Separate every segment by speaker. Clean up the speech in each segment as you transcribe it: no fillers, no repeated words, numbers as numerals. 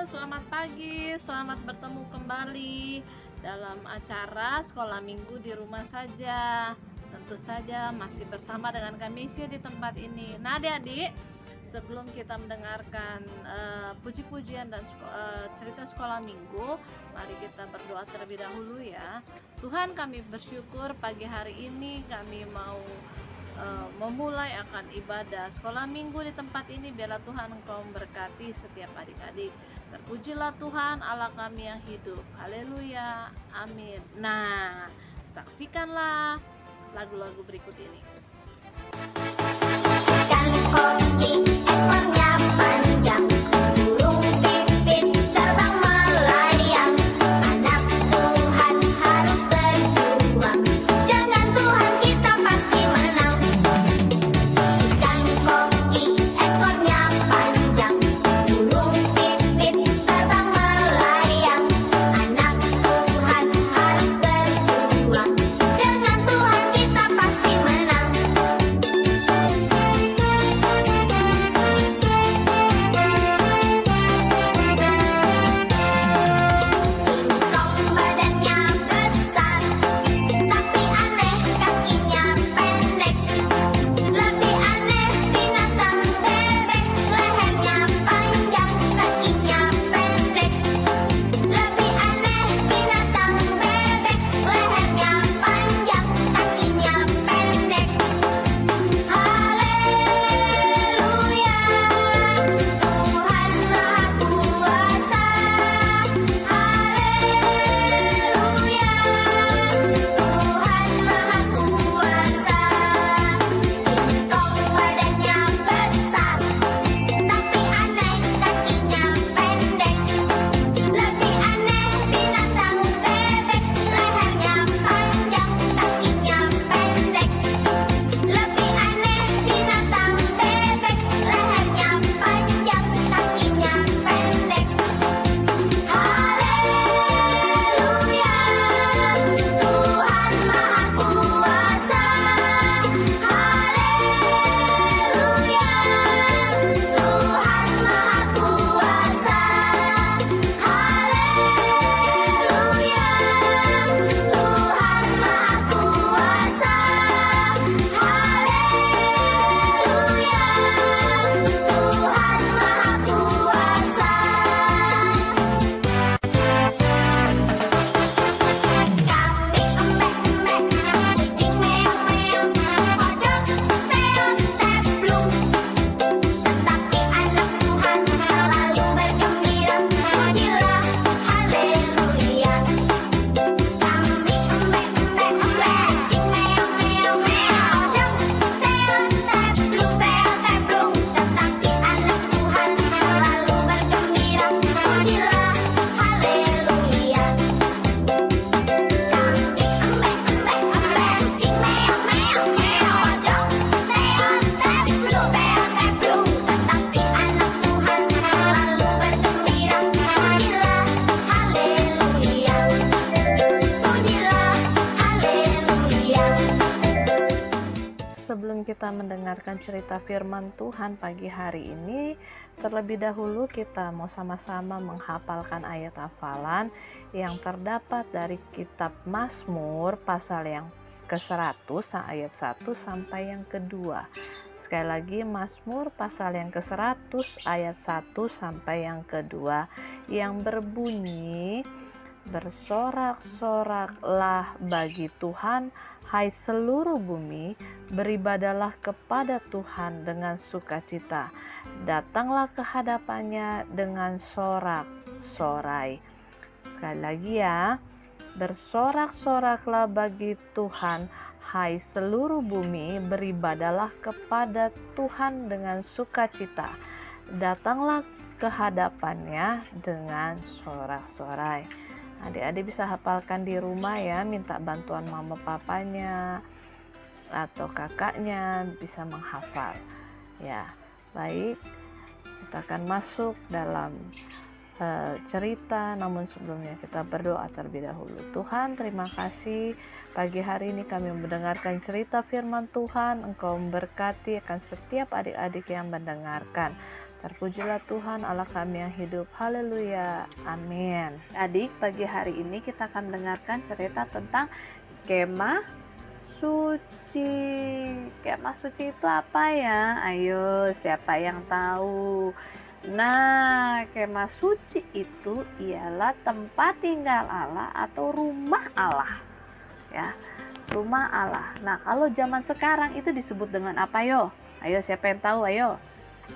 Speaker 1: selamat pagi, selamat bertemu kembali dalam acara Sekolah Minggu di Rumah Saja. Tentu saja masih bersama dengan kami di tempat ini. Nah adik-adik, sebelum kita mendengarkan puji-pujian dan cerita Sekolah Minggu, mari kita berdoa terlebih dahulu ya. Tuhan, kami bersyukur pagi hari ini kami mau memulai akan ibadah Sekolah Minggu di tempat ini. Biarlah Tuhan Engkau memberkati setiap adik-adik. Terpujilah Tuhan Allah kami yang hidup. Haleluya, amin. Nah, saksikanlah lagu-lagu berikut ini.
Speaker 2: Ikan koki ekornya panjang, burung pipit terbang melayang. Anak Tuhan harus berjuang, dengan Tuhan kita pasti menang. Ikan koki ekornya panjang, burung pipit terbang melayang. Anak Tuhan harus berjuang, dengan Tuhan kita pasti menang. Singkong badannya besar, tapi aneh kakinya pendek. Lebih aneh binatang bebek, lehernya panjang, kakinya pendek. Lebih aneh binatang bebek, lehernya panjang, kakinya pendek. Haleluya, Tuhan Maha Kuasa. Haleluya, Tuhan Maha Kuasa. Singkong badannya besar, tapi aneh kakinya pendek. Lebih aneh binatang bebek, lehernya panjang, kakinya pendek. Lebih aneh binatang bebek, lehernya panjang, kakinya pendek. Haleluya, Tuhan Maha Kuasa. Haleluya, Tuhan Maha Kuasa. Haleluya, Tuhan Maha Kuasa. Haleluya, Tuhan Maha Kuasa. Kambing embek-embek, kucing meong-meong, kodok teot teplung. Tetapi anak Tuhan selalu bergembira, pujilah haleluya. Kambing embek-embek, kucing meong-meong, kodok teot teplung, tetapi anak Tuhan selalu bergembira, pujilah haleluya. Kambing embek-embek, kucing meong-meong, kodok teot teplung, tetapi anak Tuhan selalu bergembira, pujilah haleluya. Pujilah haleluya.
Speaker 3: Sebelum kita mendengarkan cerita firman Tuhan pagi hari ini, terlebih dahulu kita mau sama-sama menghafalkan ayat hafalan yang terdapat dari kitab Mazmur pasal yang ke-100 ayat 1 sampai yang kedua. Sekali lagi, Mazmur pasal yang ke-100 ayat 1 sampai yang kedua, yang berbunyi, bersorak-soraklah bagi Tuhan, hai seluruh bumi, beribadalah kepada Tuhan dengan sukacita. Datanglah ke hadapannya dengan sorak-sorai. Sekali lagi ya, bersorak-soraklah bagi Tuhan, hai seluruh bumi, beribadalah kepada Tuhan dengan sukacita. Datanglah ke hadapannya dengan sorak-sorai. Adik-adik bisa hafalkan di rumah ya, minta bantuan mama papanya atau kakaknya bisa menghafal. Ya, baik. Kita akan masuk dalam cerita, namun sebelumnya kita berdoa terlebih dahulu. Tuhan, terima kasih pagi hari ini kami mendengarkan cerita firman Tuhan. Engkau memberkati akan setiap adik-adik yang mendengarkan. Terpujilah Tuhan Allah kami yang hidup. Haleluya. Amin. Adik, pagi hari ini kita akan mendengarkan cerita tentang kemah suci. Kemah suci itu apa ya? Ayo, siapa yang tahu? Nah, kemah suci itu ialah tempat tinggal Allah atau rumah Allah. Ya, rumah Allah. Nah, kalau zaman sekarang itu disebut dengan apa yo? Ayo, siapa yang tahu? Ayo.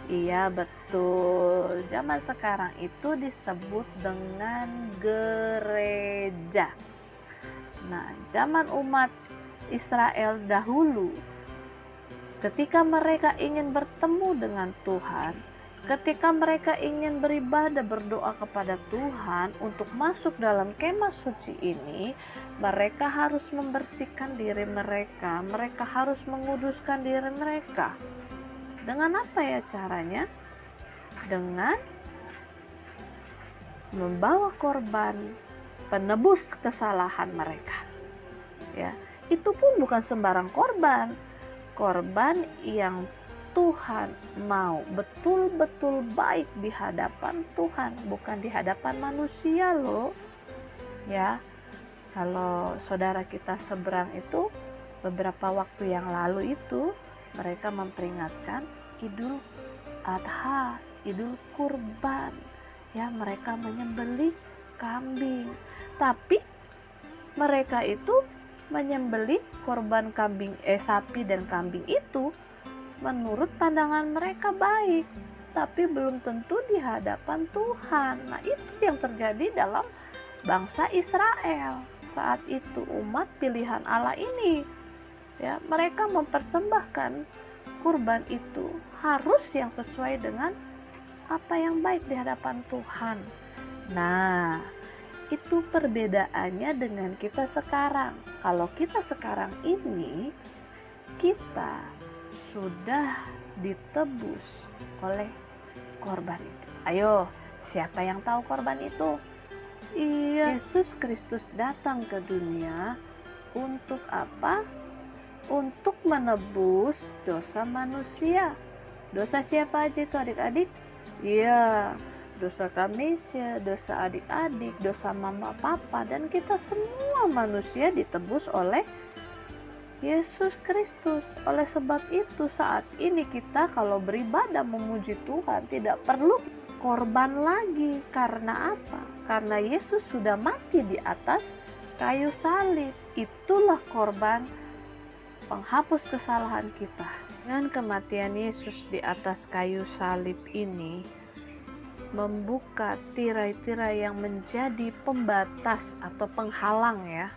Speaker 3: Iya, betul. Zaman sekarang itu disebut dengan gereja. Nah, zaman umat Israel dahulu, ketika mereka ingin bertemu dengan Tuhan, ketika mereka ingin beribadah, berdoa kepada Tuhan untuk masuk dalam kemah suci ini, mereka harus membersihkan diri mereka. Mereka harus menguduskan diri mereka. Dengan apa ya caranya? Dengan membawa korban penebus kesalahan mereka. Ya, itu pun bukan sembarang korban. Korban yang Tuhan mau betul-betul baik di hadapan Tuhan, bukan di hadapan manusia loh. Ya, kalau saudara kita seberang itu beberapa waktu yang lalu itu mereka memperingatkan Idul Adha, Idul Kurban. Ya, mereka menyembelih kambing. Tapi mereka itu menyembelih korban sapi dan kambing itu menurut pandangan mereka baik, tapi belum tentu di hadapan Tuhan. Nah, itu yang terjadi dalam bangsa Israel saat itu, umat pilihan Allah ini. Ya, mereka mempersembahkan kurban itu harus yang sesuai dengan apa yang baik di hadapan Tuhan. Nah, itu perbedaannya dengan kita sekarang. Kalau kita sekarang ini, kita sudah ditebus oleh korban itu. Ayo, siapa yang tahu korban itu? Iya, Yesus Kristus datang ke dunia untuk apa? Untuk menebus dosa manusia. Dosa siapa aja itu adik-adik? Iya, dosa kami, dosa adik-adik, dosa mama papa, dan kita semua manusia ditebus oleh Yesus Kristus. Oleh sebab itu saat ini kita kalau beribadah memuji Tuhan tidak perlu korban lagi. Karena apa? Karena Yesus sudah mati di atas kayu salib. Itulah korban penghapus kesalahan kita. Dengan kematian Yesus di atas kayu salib ini membuka tirai-tirai yang menjadi pembatas atau penghalang ya,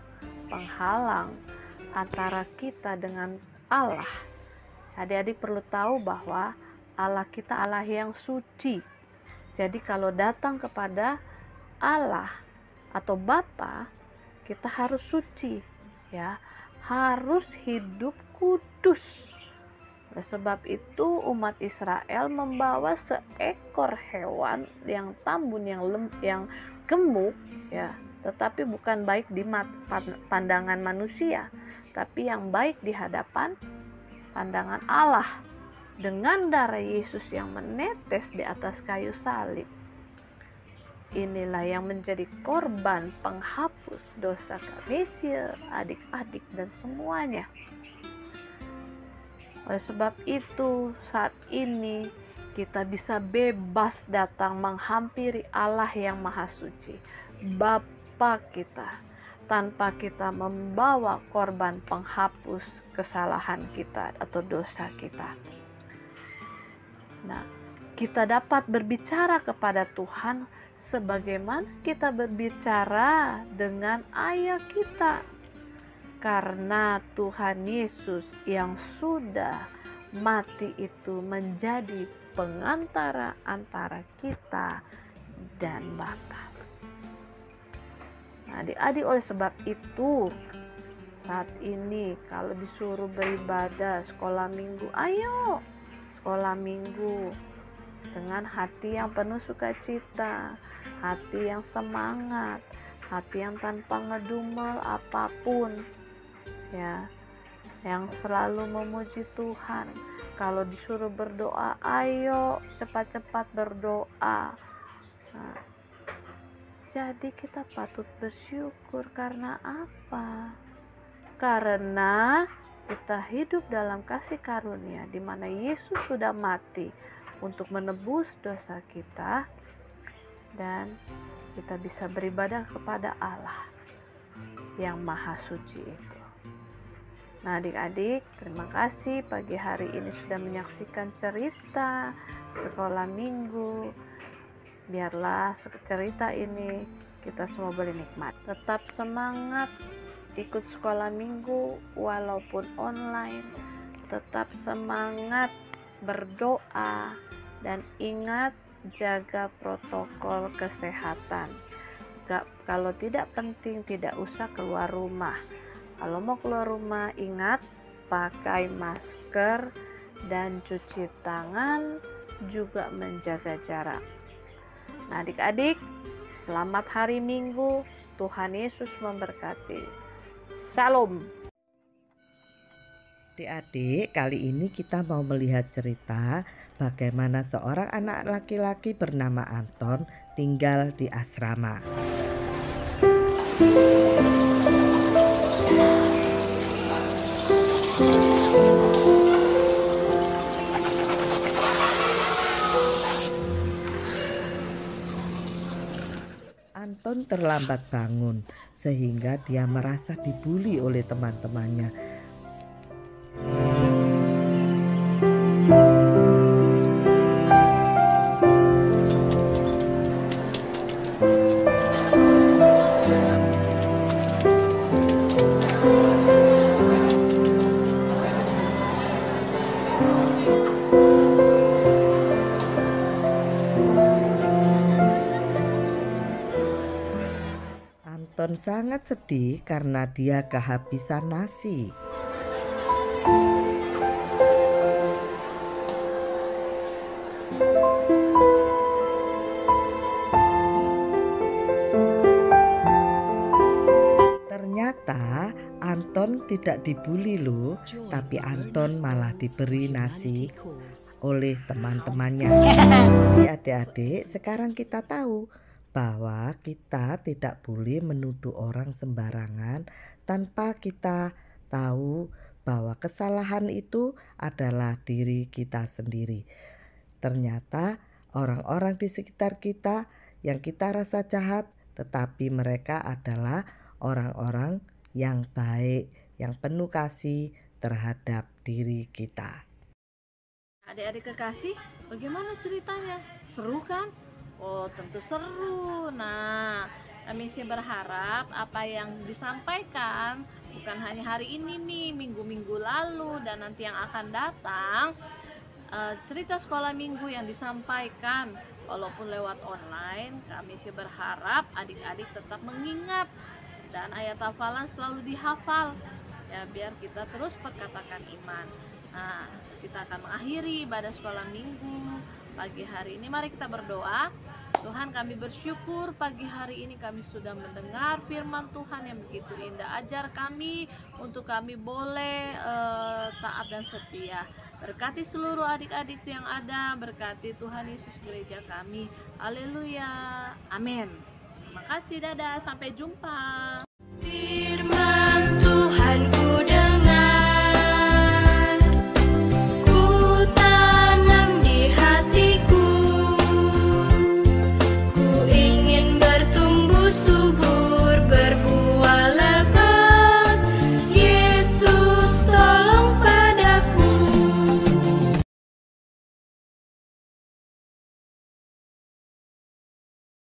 Speaker 3: penghalang antara kita dengan Allah. Adik-adik perlu tahu bahwa Allah kita Allah yang suci. Jadi kalau datang kepada Allah atau Bapa, kita harus suci ya, harus hidup kudus. Oleh sebab itu umat Israel membawa seekor hewan yang tambun, yang gemuk ya, tetapi bukan baik di pandangan manusia, tapi yang baik di hadapan pandangan Allah. Dengan darah Yesus yang menetes di atas kayu salib, inilah yang menjadi korban penghapus dosa kami, adik-adik dan semuanya. Oleh sebab itu saat ini kita bisa bebas datang menghampiri Allah yang Maha Suci, Bapa kita, tanpa kita membawa korban penghapus kesalahan kita atau dosa kita. Nah, kita dapat berbicara kepada Tuhan sebagaimana kita berbicara dengan ayah kita. Karena Tuhan Yesus yang sudah mati itu menjadi pengantara antara kita dan Bapa. Nah, adik-adik, oleh sebab itu saat ini kalau disuruh beribadah sekolah minggu, ayo sekolah minggu dengan hati yang penuh sukacita, hati yang semangat, hati yang tanpa ngedumel apapun ya, yang selalu memuji Tuhan, Kalau disuruh berdoa, ayo cepat-cepat berdoa. Nah, jadi kita patut bersyukur karena apa? Karena kita hidup dalam kasih karunia di mana Yesus sudah mati untuk menebus dosa kita dan kita bisa beribadah kepada Allah yang Maha Suci itu. Nah, adik-adik, terima kasih pagi hari ini sudah menyaksikan cerita sekolah minggu. Biarlah cerita ini kita semua boleh nikmat. Tetap semangat ikut sekolah minggu walaupun online. Tetap semangat berdoa dan ingat jaga protokol kesehatan. Kalau tidak penting tidak usah keluar rumah. Kalau mau keluar rumah, ingat pakai masker dan cuci tangan, juga menjaga jarak. Nah, adik-adik, selamat hari Minggu. Tuhan Yesus memberkati. Salam.
Speaker 4: Adik-adik, kali ini kita mau melihat cerita bagaimana seorang anak laki-laki bernama Anton tinggal di asrama. Anton terlambat bangun sehingga dia merasa dibuli oleh teman-temannya. Anton sangat sedih karena dia kehabisan nasi. Ternyata Anton tidak dibully loh, tapi Anton malah diberi nasi oleh teman-temannya. Jadi adik-adik, sekarang kita tahu bahwa kita tidak boleh menuduh orang sembarangan tanpa kita tahu bahwa kesalahan itu adalah diri kita sendiri. Ternyata orang-orang di sekitar kita yang kita rasa jahat, tetapi mereka adalah orang-orang yang baik, yang penuh kasih terhadap diri kita.
Speaker 1: Adik-adik kekasih, bagaimana ceritanya? Seru kan? Oh, tentu seru. Nah, kami sih berharap apa yang disampaikan bukan hanya hari ini nih, minggu-minggu lalu dan nanti yang akan datang, cerita sekolah minggu yang disampaikan walaupun lewat online, kami sih berharap adik-adik tetap mengingat dan ayat hafalan selalu dihafal ya, biar kita terus perkatakan iman. Nah, kita akan mengakhiri ibadah sekolah minggu pagi hari ini. Mari kita berdoa. Tuhan, kami bersyukur pagi hari ini kami sudah mendengar firman Tuhan yang begitu indah. Ajar kami untuk kami boleh taat dan setia. Berkati seluruh adik-adik yang ada, berkati Tuhan Yesus gereja kami. Haleluya, amin. Terima kasih, dadah, sampai jumpa.